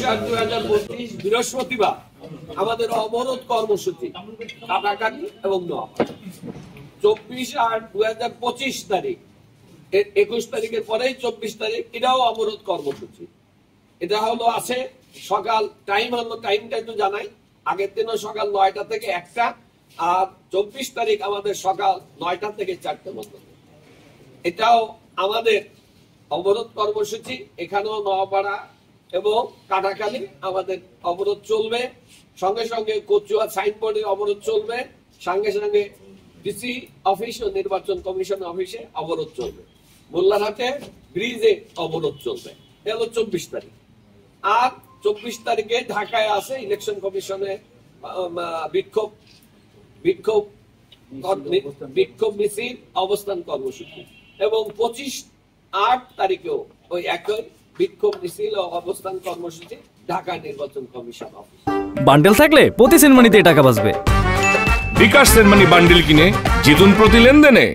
24/8/2025 বৃহস্পতিবার আমাদের অবরোধ কর্মসূচি কাটাকাটি এবং নোয়াপাড়া। 24/8/2025 তারিখ 21 তারিখের পরেই 24 তারিখ এটাও অবরোধ কর্মসূচি। এটা হলো আছে সকাল টাইমটা একটু জানাই। আগের দিনও সকাল 9টা থেকে 1টা, আর 24 তারিখ আমাদের সকাল 9টা থেকে 4টে পর্যন্ত। এটাও আমাদের অবরোধ কর্মসূচি। এখানেও নোয়াপাড়া এবং কাটাখালী আমাদের অবরোধ চলবে, সঙ্গে সঙ্গে কচুয়া সাইনবোর্ডের অবরোধ চলবে, সঙ্গে সঙ্গে ডিসি অফিস ও নির্বাচন কমিশন অফিসে অবরোধ চলবে, মোল্লারহাটে ব্রিজে অবরোধ চলবে। এটা হলো 24 তারিখ। আর 24 তারিখে ঢাকায় আছে ইলেকশন কমিশনে বিক্ষোভ মিছিল, অবস্থান কর্মসূচি, এবং 25/8 তারিখেও ওই একই বিক্ষোভ মিছিল ও অবস্থান কর্মসূচি ঢাকা নির্বাচন কমিশন অফিস। বান্ডেল থাকলে প্রতি সেনমানিতে টাকা বাঁচবে। বিকাশ সেনমানি বান্ডেল কিনে জিতুন প্রতি লেনদেনে।